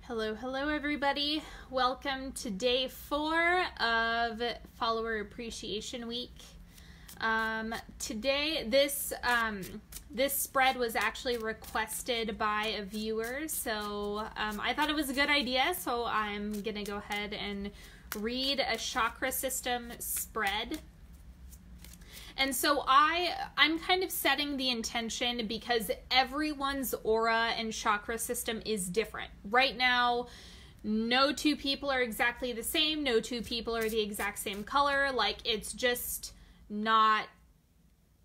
Hello everybody. Welcome to day 4 of Follower Appreciation Week. Today, this spread was actually requested by a viewer, so I thought it was a good idea, so I'm gonna go ahead and read a chakra system spread. And so I'm kind of setting the intention because everyone's aura and chakra system is different. Right now, no two people are exactly the same. No two people are the exact same color. Like, it's just not,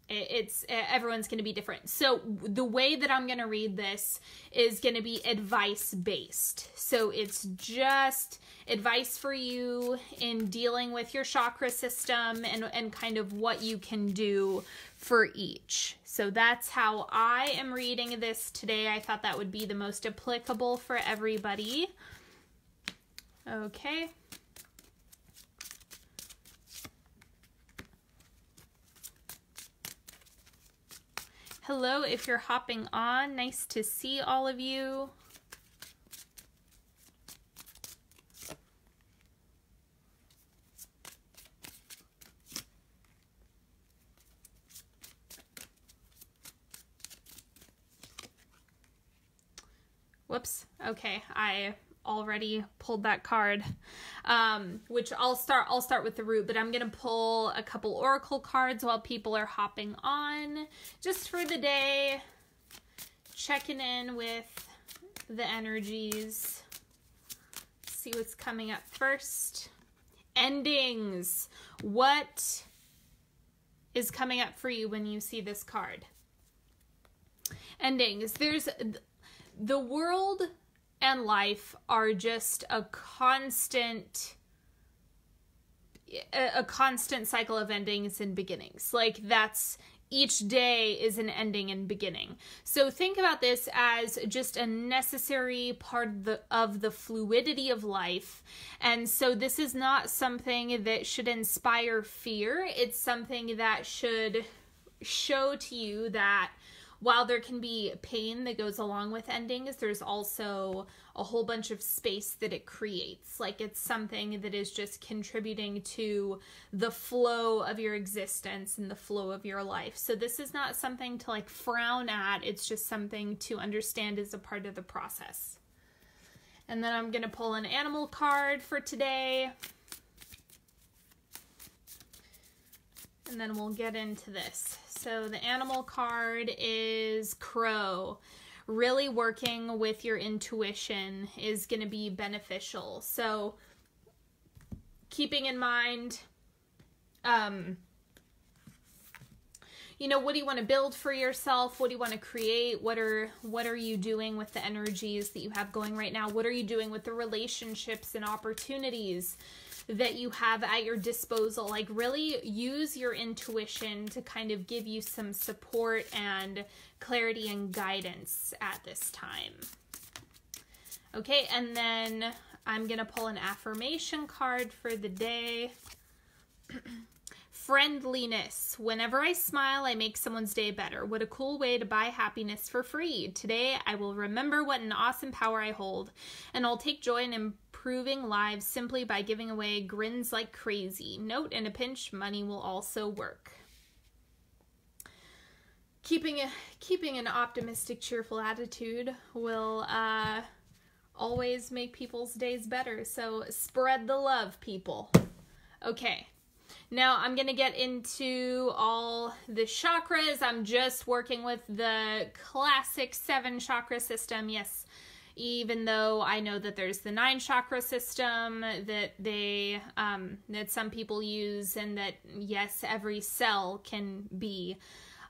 everyone's going to be different. So the way that I'm going to read this is going to be advice based. So it's just advice for you in dealing with your chakra system and kind of what you can do for each. So that's how I am reading this today. I thought that would be the most applicable for everybody. Okay. Hello, if you're hopping on, nice to see all of you. Whoops. Okay, I already pulled that card, which I'll start with the root, but I'm gonna pull a couple oracle cards while people are hopping on, just for the day, checking in with the energies. See what's coming up first. Endings. What is coming up for you when you see this card? Endings. The world and life are just a constant cycle of endings and beginnings. Like, that's, each day is an ending and beginning. So think about this as just a necessary part of the fluidity of life. And so this is not something that should inspire fear. It's something that should show to you that while there can be pain that goes along with endings, there's also a whole bunch of space that it creates. Like, it's something that is just contributing to the flow of your existence and the flow of your life. So this is not something to like frown at. It's just something to understand as a part of the process. And then I'm going to pull an animal card for today. And then we'll get into this. So the animal card is Crow. Really working with your intuition is going to be beneficial. So keeping in mind, you know, what do you want to build for yourself? What do you want to create? What are you doing with the energies that you have going right now? What are you doing with the relationships and opportunities that you have at your disposal? Like, really use your intuition to kind of give you some support and clarity and guidance at this time. Okay, and then I'm gonna pull an affirmation card for the day. Friendliness. Whenever I smile, I make someone's day better. What a cool way to buy happiness for free. Today, I will remember what an awesome power I hold, and I'll take joy in improving lives simply by giving away grins like crazy. Note, in a pinch, money will also work. Keeping an optimistic, cheerful attitude will always make people's days better. So spread the love, people. Okay. Now I'm going to get into all the chakras. I'm just working with the classic 7 chakra system. Yes, even though I know that there's the 9 chakra system that that some people use, and that, yes, every cell can be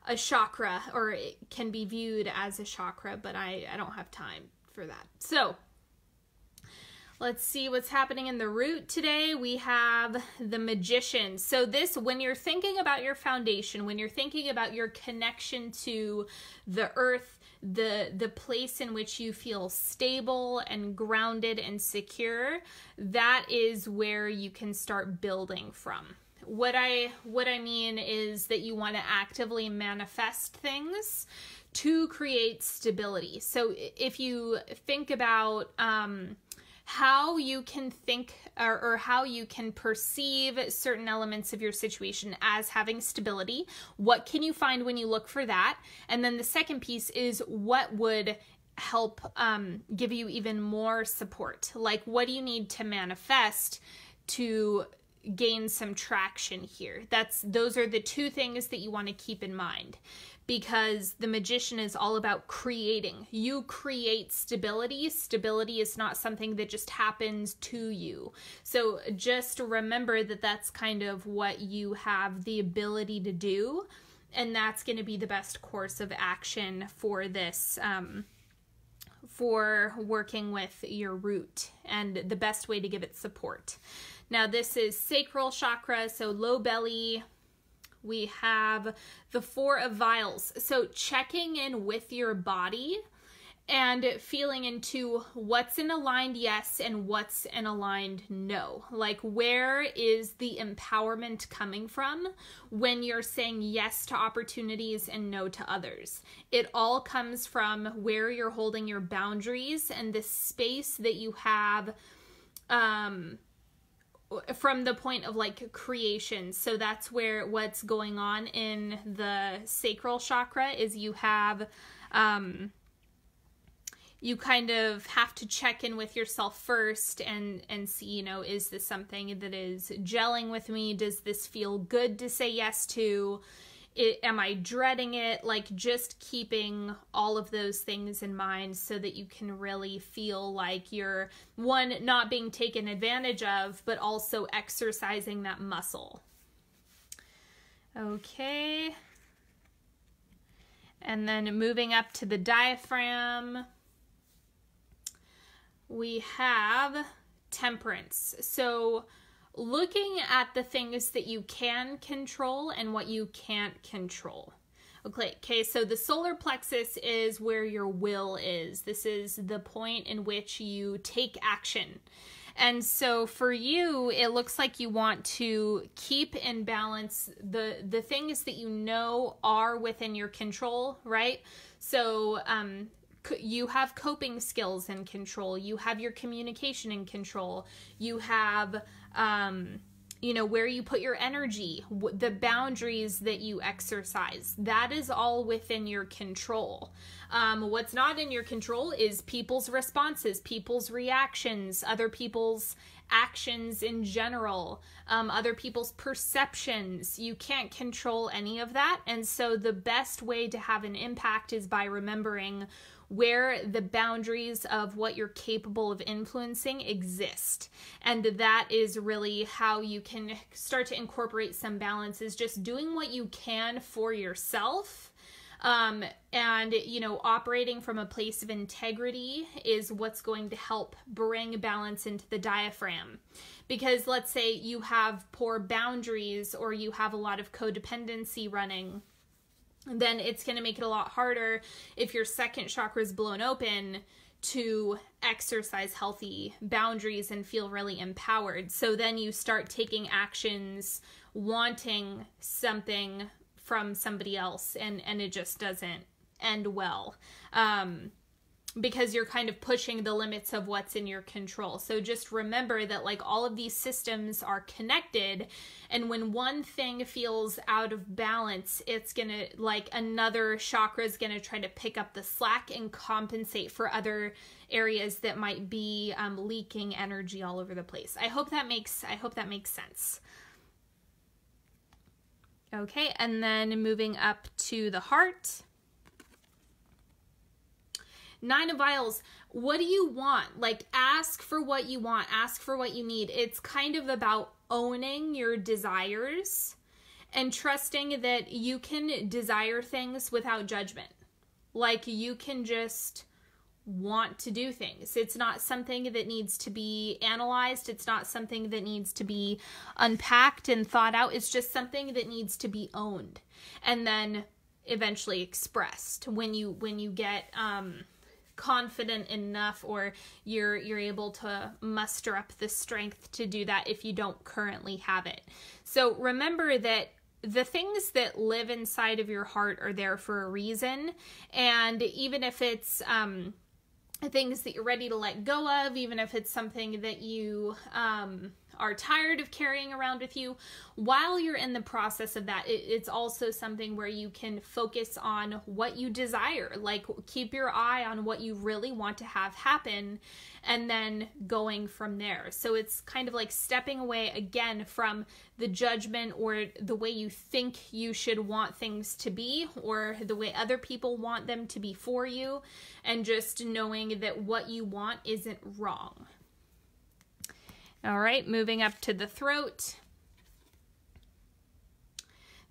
a chakra, or it can be viewed as a chakra, but I don't have time for that. So let's see what's happening in the root today. We have the Magician. So this, when you're thinking about your foundation, when you're thinking about your connection to the earth, the place in which you feel stable and grounded and secure, that is where you can start building from. What I mean is that you want to actively manifest things to create stability. So if you think about how you can think or how you can perceive certain elements of your situation as having stability, what can you find when you look for that? And then the second piece is what would help give you even more support. Like, what do you need to manifest to gain some traction here? Those are the two things that you want to keep in mind, because the Magician is all about creating. You create stability. Stability is not something that just happens to you. So just remember that that's kind of what you have the ability to do, and that's going to be the best course of action for this, for working with your root, and the best way to give it support. Now, this is sacral chakra, so low belly. We have the 4 of Vials. So checking in with your body and feeling into what's an aligned yes and what's an aligned no. Like, where is the empowerment coming from when you're saying yes to opportunities and no to others? It all comes from where you're holding your boundaries and the space that you have from the point of like creation. So that's where what's going on in the sacral chakra is you have you kind of have to check in with yourself first and see, you know, is this something that is gelling with me? Does this feel good to say yes to? Am I dreading it? Like, just keeping all of those things in mind so that you can really feel like you're, one, not being taken advantage of, but also exercising that muscle. Okay. And then moving up to the diaphragm, we have Temperance. So looking at the things that you can control and what you can't control. Okay, so the solar plexus is where your will is. This is the point in which you take action. And so for you, it looks like you want to keep in balance the things that you know are within your control, right? So you have coping skills in control. You have your communication in control. You have, you know, where you put your energy, the boundaries that you exercise. That is all within your control. What's not in your control is people's responses, people's reactions, other people's actions in general, other people's perceptions. You can't control any of that. And so the best way to have an impact is by remembering where the boundaries of what you're capable of influencing exist. And that is really how you can start to incorporate some balance, is just doing what you can for yourself. And, you know, operating from a place of integrity is what's going to help bring balance into the diaphragm. Because let's say you have poor boundaries or you have a lot of codependency running, then it's going to make it a lot harder if your second chakra is blown open to exercise healthy boundaries and feel really empowered. So then you start taking actions, wanting something from somebody else, and it just doesn't end well. Because you're kind of pushing the limits of what's in your control. So just remember that like all of these systems are connected, and when one thing feels out of balance, it's gonna, like, another chakra is gonna try to pick up the slack and compensate for other areas that might be leaking energy all over the place. I hope that makes sense. Okay, and then moving up to the heart. 9 of Vials. What do you want? Like, ask for what you want. Ask for what you need. It's kind of about owning your desires and trusting that you can desire things without judgment. Like, you can just want to do things. It's not something that needs to be analyzed. It's not something that needs to be unpacked and thought out. It's just something that needs to be owned and then eventually expressed when you get confident enough, or you're able to muster up the strength to do that if you don't currently have it. So remember that the things that live inside of your heart are there for a reason. And even if it's things that you're ready to let go of, even if it's something that you are tired of carrying around with you, while you're in the process of that, it's also something where you can focus on what you desire. Like, keep your eye on what you really want to have happen, and then going from there. So it's kind of like stepping away again from the judgment or the way you think you should want things to be, or the way other people want them to be for you, and just knowing that what you want isn't wrong. All right, moving up to the throat.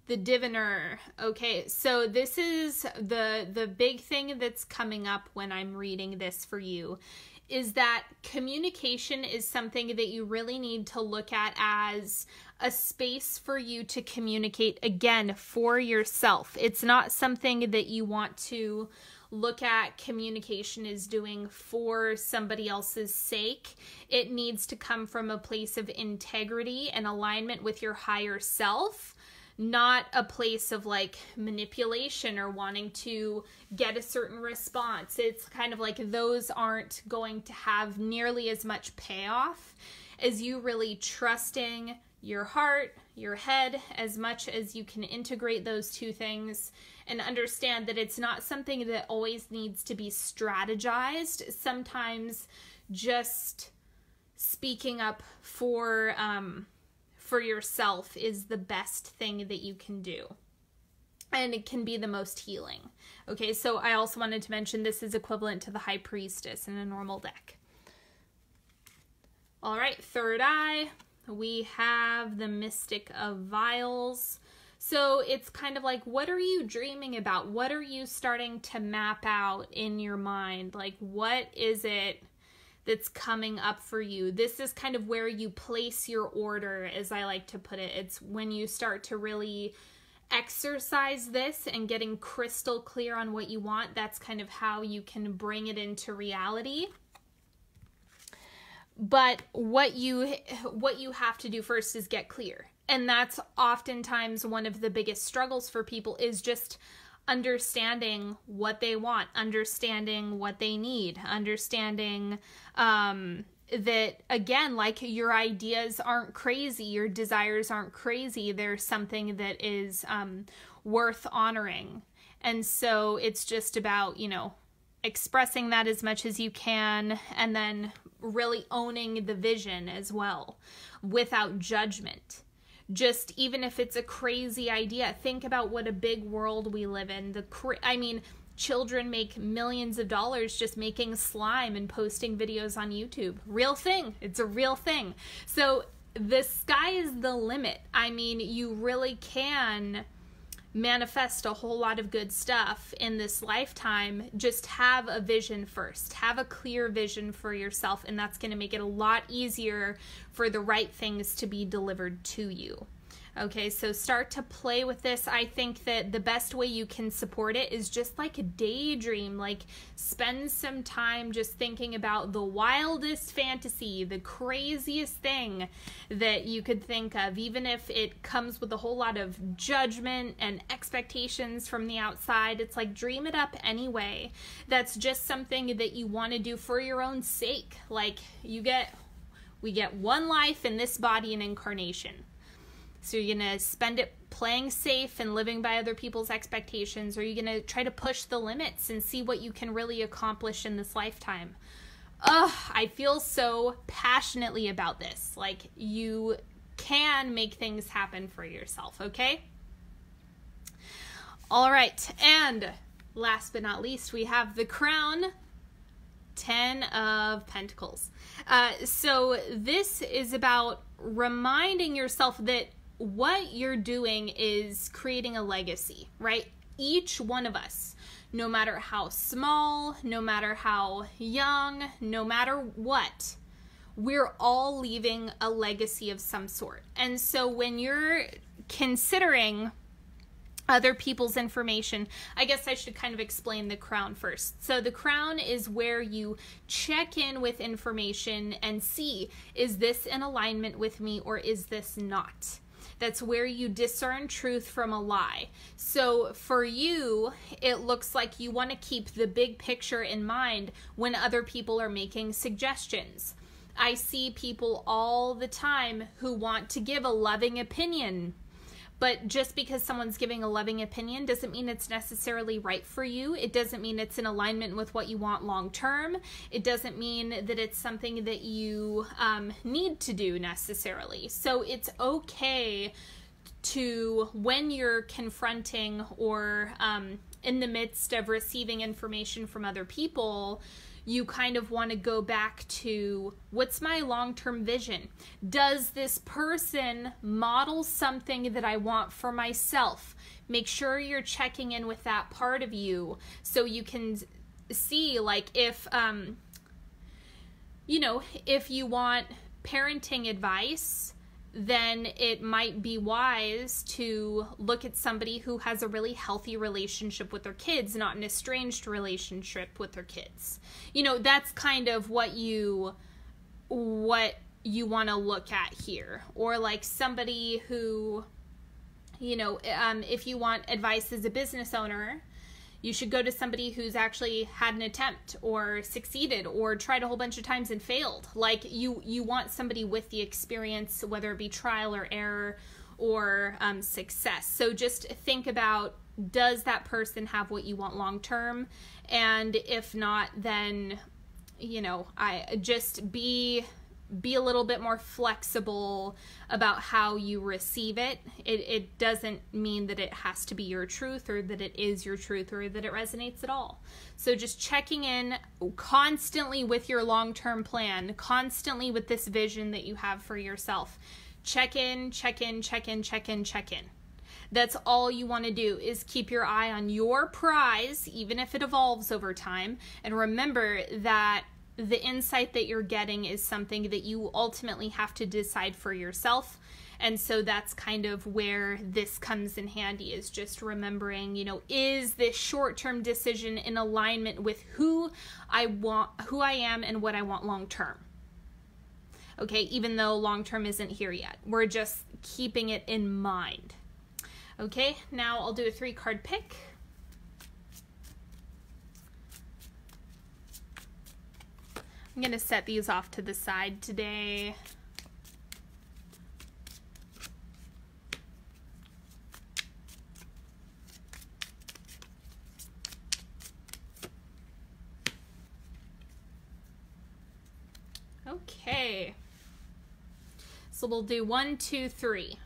The diviner. Okay, so this is the big thing that's coming up when I'm reading this for you, is that communication is something that you really need to look at as a space for you to communicate, again, for yourself. It's not something that you want to look at communication as doing for somebody else's sake. It needs to come from a place of integrity and alignment with your higher self, not a place of like manipulation or wanting to get a certain response. It's kind of like those aren't going to have nearly as much payoff as you really trusting your heart, your head, as much as you can integrate those two things and understand that it's not something that always needs to be strategized. Sometimes just speaking up for yourself is the best thing that you can do. And it can be the most healing. Okay, so I also wanted to mention this is equivalent to the High Priestess in a normal deck. All right, third eye. We have the Mystic of Vials. So it's kind of like, what are you dreaming about? What are you starting to map out in your mind? Like, what is it that's coming up for you? This is kind of where you place your order, as I like to put it. It's when you start to really exercise this and getting crystal clear on what you want. That's kind of how you can bring it into reality. But what you have to do first is get clear. And that's oftentimes one of the biggest struggles for people, is just understanding what they want, understanding what they need, understanding that, again, like, your ideas aren't crazy, your desires aren't crazy. There's something that is worth honoring. And so it's just about, expressing that as much as you can, and then really owning the vision as well without judgment. Just even if it's a crazy idea, think about what a big world we live in. Children make millions of dollars just making slime and posting videos on YouTube. Real thing. It's a real thing. So the sky is the limit. You really can manifest a whole lot of good stuff in this lifetime. Just have a vision first. Have a clear vision for yourself, and that's going to make it a lot easier for the right things to be delivered to you. Okay, so start to play with this. I think that the best way you can support it is just like a daydream. Like, spend some time just thinking about the wildest fantasy, the craziest thing that you could think of, even if it comes with a whole lot of judgment and expectations from the outside. It's like, dream it up anyway. That's just something that you want to do for your own sake. Like, we get one life in this body and incarnation. So you're going to spend it playing safe and living by other people's expectations, or you're going to try to push the limits and see what you can really accomplish in this lifetime. I feel so passionately about this. Like, you can make things happen for yourself, okay? All right, and last but not least, we have the Crown, 10 of Pentacles. So this is about reminding yourself that what you're doing is creating a legacy, right? Each one of us, no matter how small, no matter how young, no matter what, we're all leaving a legacy of some sort. And so when you're considering other people's information, I guess I should kind of explain the Crown first. So the Crown is where you check in with information and see, is this in alignment with me or is this not? That's where you discern truth from a lie. So for you, it looks like you want to keep the big picture in mind when other people are making suggestions. I see people all the time who want to give a loving opinion. But just because someone's giving a loving opinion doesn't mean it's necessarily right for you. It doesn't mean it's in alignment with what you want long term. It doesn't mean that it's something that you need to do necessarily. So it's okay to, when you're confronting or in the midst of receiving information from other people, you kind of want to go back to, what's my long-term vision? Does this person model something that I want for myself? Make sure you're checking in with that part of you so you can see, like, if, if you want parenting advice, then it might be wise to look at somebody who has a really healthy relationship with their kids, not an estranged relationship with their kids. That's kind of what you want to look at here. Or like somebody who, if you want advice as a business owner, you should go to somebody who's actually had an attempt or succeeded or tried a whole bunch of times and failed. Like you want somebody with the experience, whether it be trial or error or success. So just think about, does that person have what you want long term? And if not, then, I just be a little bit more flexible about how you receive it. It doesn't mean that it has to be your truth or that it is your truth or that it resonates at all. So just checking in constantly with your long-term plan, constantly with this vision that you have for yourself. Check in, check in, check in, check in, check in. That's all you want to do, is keep your eye on your prize, even if it evolves over time. And remember that the insight that you're getting is something that you ultimately have to decide for yourself. And so that's kind of where this comes in handy, is just remembering, is this short-term decision in alignment with who I am and what I want long-term? Okay, even though long-term isn't here yet. We're just keeping it in mind. Okay, now I'll do a 3-card pick. I'm going to set these off to the side today. Okay. So we'll do 1, 2, 3.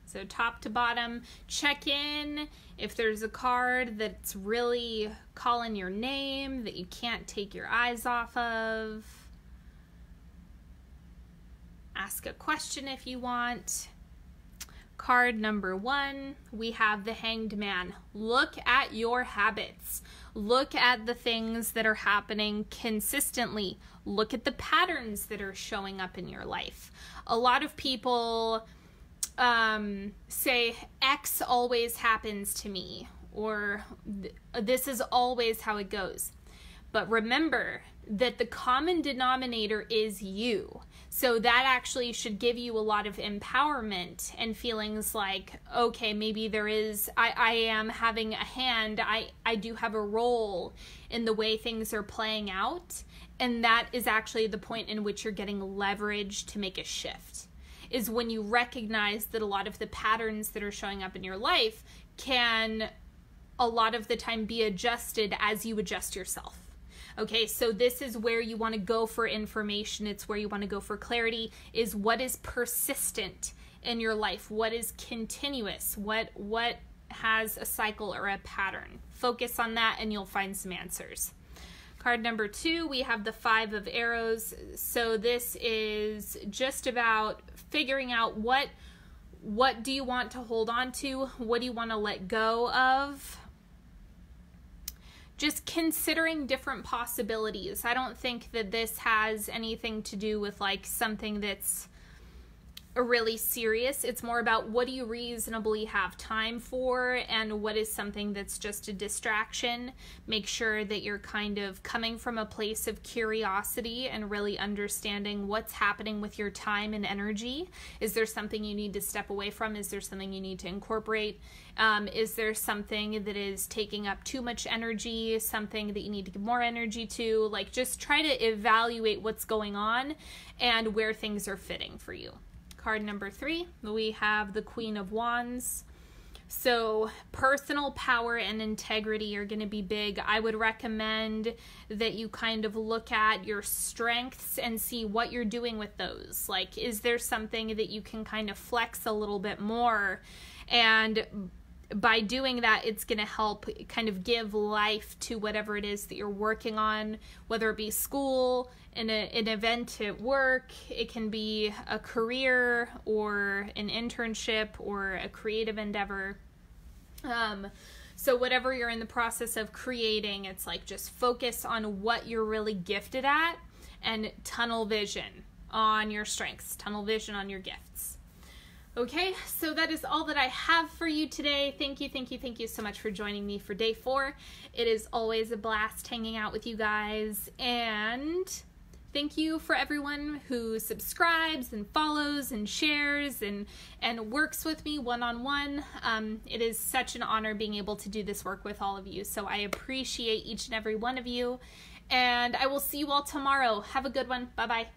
So top to bottom, check in. If there's a card that's really calling your name that you can't take your eyes off of, ask a question if you want. Card number 1, we have the Hanged Man. Look at your habits. Look at the things that are happening consistently. Look at the patterns that are showing up in your life. A lot of people say X always happens to me, or this is always how it goes. But remember that the common denominator is you. So that actually should give you a lot of empowerment and feelings like, okay, maybe there is, I am having a hand, I do have a role in the way things are playing out. And that is actually the point in which you're getting leverage to make a shift, is when you recognize that a lot of the patterns that are showing up in your life can a lot of the time be adjusted as you adjust yourself. Okay, so this is where you want to go for information. It's where you want to go for clarity, is what is persistent in your life? What is continuous? What has a cycle or a pattern? Focus on that and you'll find some answers. Card number 2, we have the 5 of Arrows. So this is just about figuring out what do you want to hold on to? What do you want to let go of? Just considering different possibilities. I don't think that this has anything to do with like something that's really serious. It's more about what do you reasonably have time for and what is something that's just a distraction. Make sure that you're kind of coming from a place of curiosity and really understanding what's happening with your time and energy. Is there something you need to step away from? Is there something you need to incorporate? Is there something that is taking up too much energy, something that you need to give more energy to? Like, just try to evaluate what's going on and where things are fitting for you. Card number 3, we have the Queen of Wands. So personal power and integrity are going to be big. I would recommend that you kind of look at your strengths and see what you're doing with those. Like, is there something that you can kind of flex a little bit more? And by doing that, it's going to help kind of give life to whatever it is that you're working on, whether it be school, an event at work, it can be a career or an internship or a creative endeavor. So whatever you're in the process of creating, it's like just focus on what you're really gifted at and tunnel vision on your strengths, tunnel vision on your gifts. Okay, so that is all that I have for you today. Thank you so much for joining me for day 4. It is always a blast hanging out with you guys, and thank you for everyone who subscribes and follows and shares and works with me one-on-one. It is such an honor being able to do this work with all of you, so I appreciate each and every one of you, and I will see you all tomorrow. Have a good one. Bye-bye.